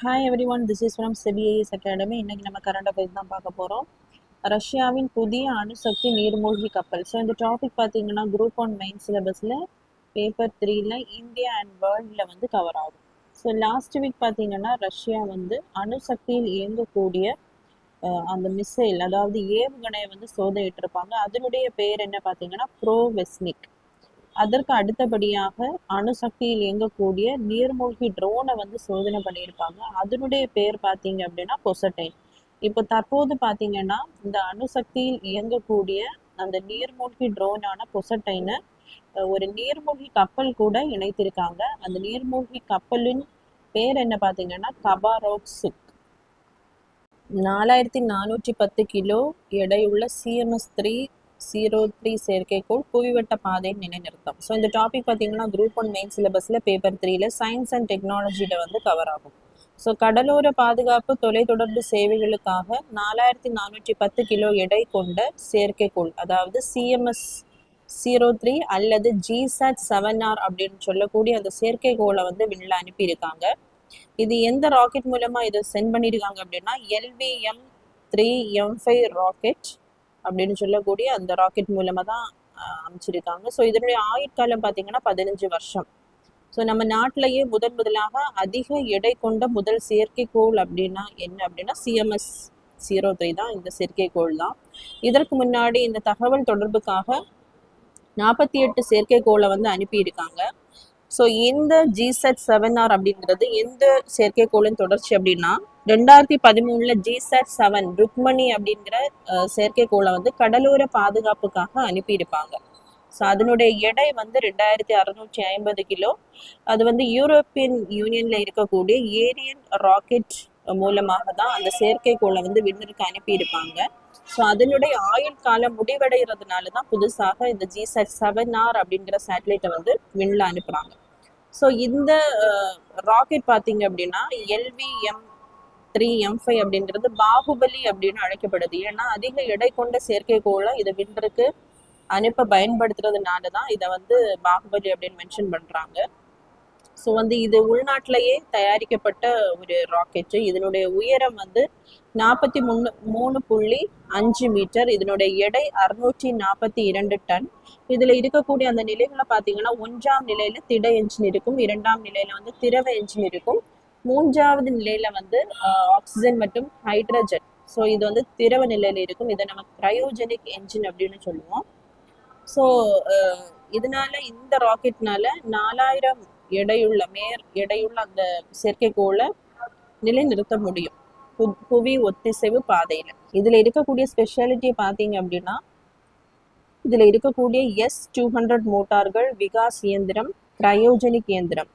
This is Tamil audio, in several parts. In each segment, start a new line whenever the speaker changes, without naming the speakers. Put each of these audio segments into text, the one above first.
Hi everyone, this is from CBIS Academy. இன்னைக்கு நம்ம கரண்ட் அஃபேர்ஸ் தான் பார்க்க போகிறோம். ரஷ்யாவின் புதிய அணுசக்தி நீர்மூழ்கி கப்பல். ஸோ இந்த டாபிக் பார்த்தீங்கன்னா குரூப் ஒன் மெயின் சிலபஸில் பேப்பர் 3ல இந்தியா அண்ட் வேர்ல்டில் வந்து கவர் ஆகும். ஸோ லாஸ்ட் வீக் பார்த்தீங்கன்னா ரஷ்யா வந்து அணுசக்தியில் இயங்கக்கூடிய அந்த மிசைல், அதாவது ஏவுகணையை வந்து சோதனையிட்டிருப்பாங்க. அதனுடைய பேர் என்ன பார்த்தீங்கன்னா ப்ரோவெஸ்னிக். அதற்கு அடுத்தபடியாக அணுசக்தியில் இயங்கக்கூடிய நீர்மூழ்கி ட்ரோனை வந்து சோதனை பண்ணியிருப்பாங்க. அதனுடைய பேர் பார்த்தீங்க அப்படின்னா பொசடைன். இப்போ தற்போது பார்த்தீங்கன்னா இந்த அணுசக்தியில் இயங்கக்கூடிய அந்த நீர்மூழ்கி ட்ரோனான பொசடைனை ஒரு நீர்மூழ்கி கப்பல் கூட இணைத்திருக்காங்க. அந்த நீர்மூழ்கி கப்பலின் பேர் என்ன பார்த்தீங்கன்னா கபாரோவ்ஸ்க். 4410 கிலோ எடையுள்ள CMS-303 செயற்கைக்கோள் புவிவட்ட பாதையை நிலைநிறுத்தம். ஸோ இந்த டாபிக் பார்த்தீங்கன்னா குரூப் ஒன் மெயின் சிலபஸில் பேப்பர் 3ல சயின்ஸ் அண்ட் டெக்னாலஜியில் வந்து கவர் ஆகும். ஸோ கடலோர பாதுகாப்பு தொலைத்தொடர்பு சேவைகளுக்காக 4410 கிலோ எடை கொண்ட செயற்கைக்கோள், அதாவது CMS-03 அல்லது GSAT-7R அப்படின்னு சொல்லக்கூடிய அந்த செயற்கைக்கோளை வந்து விண்ணில் அனுப்பியிருக்காங்க. இது எந்த ராக்கெட் மூலமா இதை சென்ட் பண்ணியிருக்காங்க அப்படின்னா LVM-3M5 ராக்கெட் அப்படின்னு சொல்லக்கூடிய அந்த ராக்கெட் மூலமா தான் அமைச்சிருக்காங்க. ஸோ இதனுடைய ஆயுட்காலம் பார்த்தீங்கன்னா 15 வருஷம். ஸோ நம்ம நாட்டிலேயே முதலாக அதிக எடை கொண்ட முதல் செயற்கைக்கோள் அப்படின்னா என்ன அப்படின்னா CMS-03 தான் இந்த செயற்கைக்கோள் தான். இதற்கு முன்னாடி இந்த தகவல் தொடர்புக்காக 48 செயற்கைக்கோளை வந்து அனுப்பியிருக்காங்க. ஸோ இந்த GSAT-7R அப்படிங்கிறது எந்த செயற்கைக்கோளின் தொடர்ச்சி அப்படின்னா 2013 GSAT-7 ருக்மணி அப்படிங்கிற செயற்கைக்கோளை வந்து கடலோர பாதுகாப்புக்காக அனுப்பியிருப்பாங்க. ஸோ அதனுடைய எடை வந்து 2650 கிலோ. அது வந்து யூரோப்பியன் யூனியன்ல இருக்கக்கூடிய ஏரியன் ராக்கெட் மூலமாக தான் அந்த செயற்கைக்கோளை வந்து விண்ணிற்கு அனுப்பியிருப்பாங்க. ஸோ அதனுடைய ஆயுள் காலம் முடிவடைகிறதுனால தான் புதுசாக இந்த GSAT-7R அப்படிங்கிற சேட்டலைட்டை வந்து விண்ணில் அனுப்புகிறாங்க. ஸோ இந்த ராக்கெட் பார்த்தீங்க அப்படின்னா LVM-3M5 அப்படிங்கிறது பாகுபலி அப்படின்னு அழைக்கப்படுது. ஏன்னா அதிக எடை கொண்ட செயற்கைக்கோளை இதை விண்ணிற்கு அனுப்ப பயன்படுத்துறதுனால தான் இதை வந்து பாகுபலி அப்படின்னு மென்ஷன் பண்ணுறாங்க. ஸோ வந்து இது உள்நாட்டிலேயே தயாரிக்கப்பட்ட ஒரு ராக்கெட்டு. இதனுடைய உயரம் வந்து 43.5 மீட்டர். இதனுடைய எடை 642 டன். இதில் இருக்கக்கூடிய அந்த நிலைகளை பார்த்தீங்கன்னா 1ஆம் நிலையில திட என்ஜின் இருக்கும், 2ஆம் நிலையில வந்து திரவ என்ஜின் இருக்கும், 3ஆவது நிலையில வந்து ஆக்சிஜன் மற்றும் ஹைட்ரஜன். ஸோ இது வந்து திரவ நிலையில இருக்கும். இதை நம்ம கிரையோஜெனிக் என்ஜின் அப்படின்னு சொல்லுவோம். ஸோ இதனால இந்த ராக்கெட்னால 4000 எடையுள்ள அந்த செயற்கைக்கோளை நிலைநிறுத்த முடியும் புவி ஒத்திசைவு பாதையில. இதுல இருக்கக்கூடிய ஸ்பெஷாலிட்டி பார்த்தீங்க அப்படின்னா இதுல இருக்கக்கூடிய S-200 மோட்டார்கள், விகாஸ் இயந்திரம், கிரையோஜெனிக் இயந்திரம்,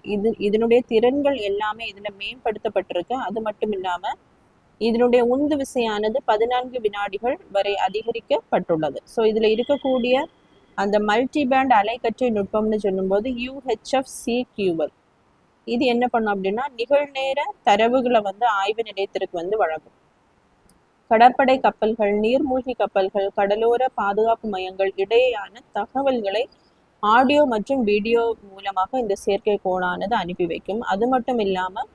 இதனுடைய திறன்கள் எல்லாமே இதுல மேம்படுத்தப்பட்டிருக்கு. அது மட்டும் இல்லாம இதனுடைய உந்து விசையானது 14 வினாடிகள் வரை அதிகரிக்கப்பட்டுள்ளது. ஸோ இதுல இருக்கக்கூடிய அந்த மல்டி பேண்ட் அலைக்கற்றை நுட்பம்னு சொல்லும்போது UHF-CQL இது என்ன பண்ணும் அப்படின்னா நிகழ்நேர தரவுகளை வந்து ஆய்வு நிலையத்திற்கு வந்து வழங்கும். கடற்படை கப்பல்கள், நீர்மூழ்கி கப்பல்கள், கடலோர பாதுகாப்பு மையங்கள் இடையேயான தகவல்களை ஆடியோ மற்றும் வீடியோ மூலமாக இந்த செயற்கைக்கோளானது அனுப்பி வைக்கும். அது மட்டும் இல்லாம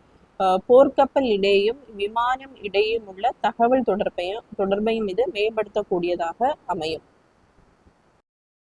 போர்க்கப்பல் இடையும் விமானம் இடையும் உள்ள தகவல் தொடர்பையும் இது மேம்படுத்தக்கூடியதாக அமையும்.